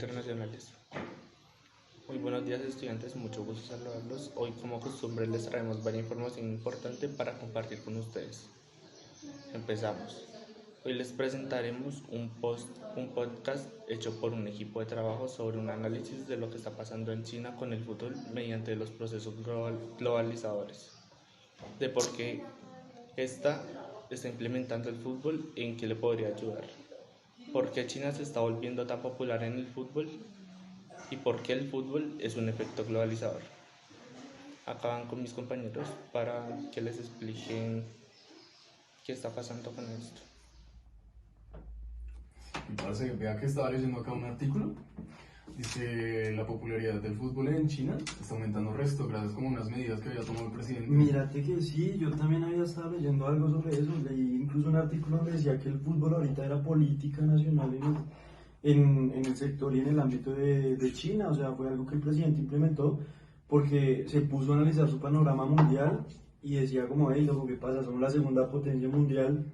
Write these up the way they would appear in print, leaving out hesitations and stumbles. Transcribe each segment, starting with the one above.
internacionales. Muy buenos días estudiantes, mucho gusto saludarlos. Hoy como costumbre les traemos varias información importante para compartir con ustedes. Empezamos. Hoy les presentaremos un podcast hecho por un equipo de trabajo sobre un análisis de lo que está pasando en China con el fútbol mediante los procesos globalizadores, de por qué está implementando el fútbol y en qué le podría ayudar, por qué China se está volviendo tan popular en el fútbol y por qué el fútbol es un efecto globalizador. Acá van con mis compañeros para que les expliquen qué está pasando con esto. Vea que estaba leyendo acá un artículo. Dice la popularidad del fútbol en China está aumentando resto gracias como unas medidas que había tomado el presidente. Mírate que sí, yo también había estado leyendo algo sobre eso. Leí incluso un artículo donde decía que el fútbol ahorita era política nacional en el sector y en el ámbito de China. O sea, fue algo que el presidente implementó porque se puso a analizar su panorama mundial y decía como, hey, lo que pasa, somos la segunda potencia mundial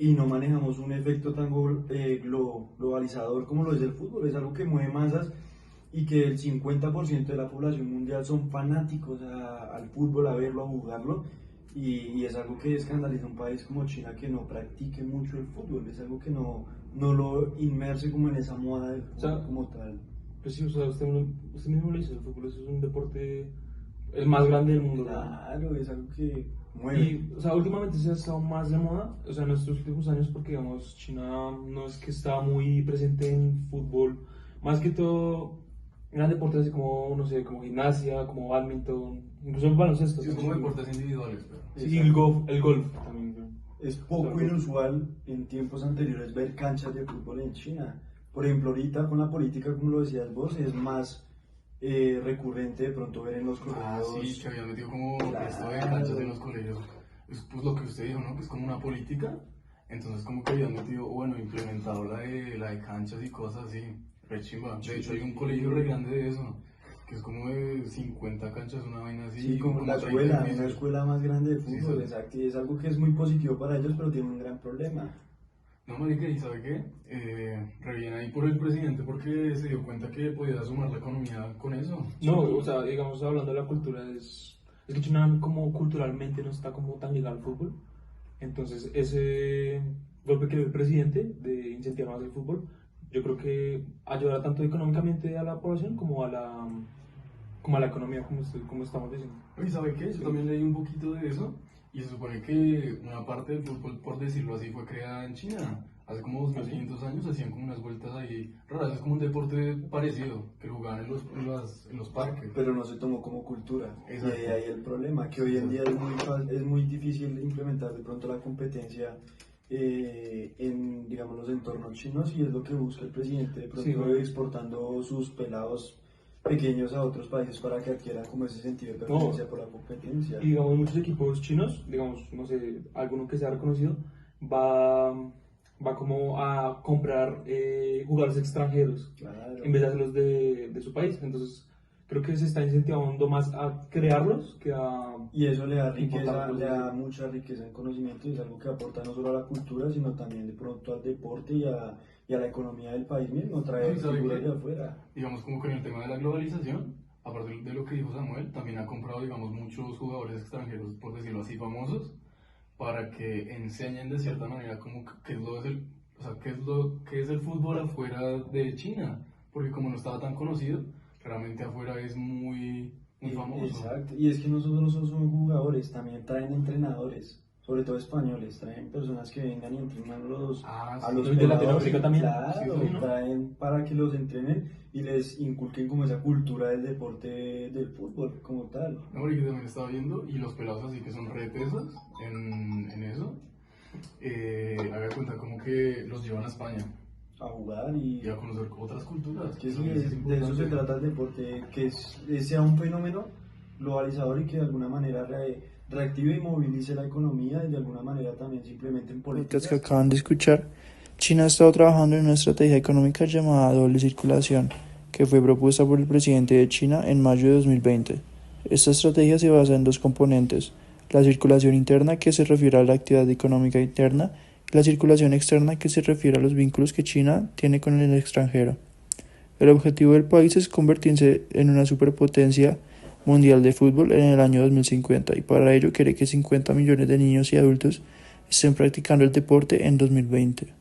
y no manejamos un efecto tan globalizador como lo es el fútbol. Es algo que mueve masas y que el 50% de la población mundial son fanáticos al fútbol, a verlo, a jugarlo, y es algo que escandaliza a un país como China que no practique mucho el fútbol. Es algo que no lo inmerse como en esa moda del fútbol como tal. Pues sí, o sea, usted mismo lo dice, el fútbol es un deporte el más grande del mundo. Claro, es algo que mueve. Y, o sea, últimamente se ha estado más de moda, o sea, en estos últimos años, porque, digamos, China no es que estaba muy presente en fútbol, más que todo eran deportes así como, no sé, como gimnasia, como badminton, incluso el baloncesto. Sí, es como deportes individuales, pero... Sí, el golf también. Es poco inusual en tiempos anteriores ver canchas de fútbol en China. Por ejemplo, ahorita con la política, como lo decías vos, es más recurrente de pronto ver en los colegios. Sí, que habían metido como esto de canchas en los colegios. Es pues lo que usted dijo, ¿no? Que es como una política. Entonces como que habían metido, bueno, implementado la de canchas y cosas así. Re chimba. De hecho hay un colegio re grande de eso, que es como de 50 canchas, una vaina así. Sí, como la escuela, una escuela más grande de fútbol, sí, exacto. Y es algo que es muy positivo para ellos, pero tiene un gran problema. No, marica, ¿y sabe qué? Re bien ahí por el presidente porque se dio cuenta que podía sumar la economía con eso. No, o sea, digamos, hablando de la cultura, es que China como culturalmente no está como tan ligado al fútbol. Entonces, ese golpe que dio el presidente de incentivar más el fútbol, yo creo que ayudará tanto económicamente a la población como a la economía, como estamos diciendo. ¿Y sabe qué? Yo también leí un poquito de eso. Y se supone que una parte del fútbol, por decirlo así, fue creada en China. Hace como 2500 años hacían como unas vueltas ahí raras. Es como un deporte parecido, que lo jugaban en los parques. Pero no se tomó como cultura. Exacto. Y ahí el problema, que hoy en día es muy difícil implementar de pronto la competencia en, digamos, los entornos chinos, y es lo que busca el presidente, de pronto sí, exportando sus pelados pequeños a otros países para que adquieran como ese sentido de pertenencia por la competencia. Y digamos, muchos equipos chinos, digamos, no sé, alguno que sea reconocido, va como a comprar jugadores extranjeros, claro, en vez de hacerlos de su país. Entonces creo que se está incentivando más a crearlos que a... Y eso le da riqueza, le da mucha riqueza en conocimiento, y es algo que aporta no solo a la cultura, sino también de pronto al deporte y a la economía del país mismo, traer figuras de afuera. Digamos, como que en el tema de la globalización, aparte de lo que dijo Samuel, también ha comprado, digamos, muchos jugadores extranjeros, por decirlo así, famosos, para que enseñen de cierta manera como qué es el fútbol afuera de China, porque como no estaba tan conocido, realmente afuera es muy famoso. Exacto, y es que nosotros no somos jugadores, también traen entrenadores, sobre todo españoles, traen personas que vengan y entrenan a los de Latinoamérica también. Claro, sí, ¿no? Traen para que los entrenen y les inculquen como esa cultura del deporte del fútbol como tal. No, y que también estaba viendo, y los pelados así que son re tesos en eso, haga cuenta como que los llevan a España A jugar y a conocer otras culturas. Que sí, de eso se trata el deporte, que sea un fenómeno globalizador y que de alguna manera reactive y movilice la economía, y de alguna manera también simplemente en políticas. Que acaban de escuchar, China ha estado trabajando en una estrategia económica llamada doble circulación, que fue propuesta por el presidente de China en mayo de 2020. Esta estrategia se basa en dos componentes: la circulación interna, que se refiere a la actividad económica interna, y la circulación externa, que se refiere a los vínculos que China tiene con el extranjero. El objetivo del país es convertirse en una superpotencia mundial de fútbol en el año 2050 y para ello quiere que 50 millones de niños y adultos estén practicando el deporte en 2020.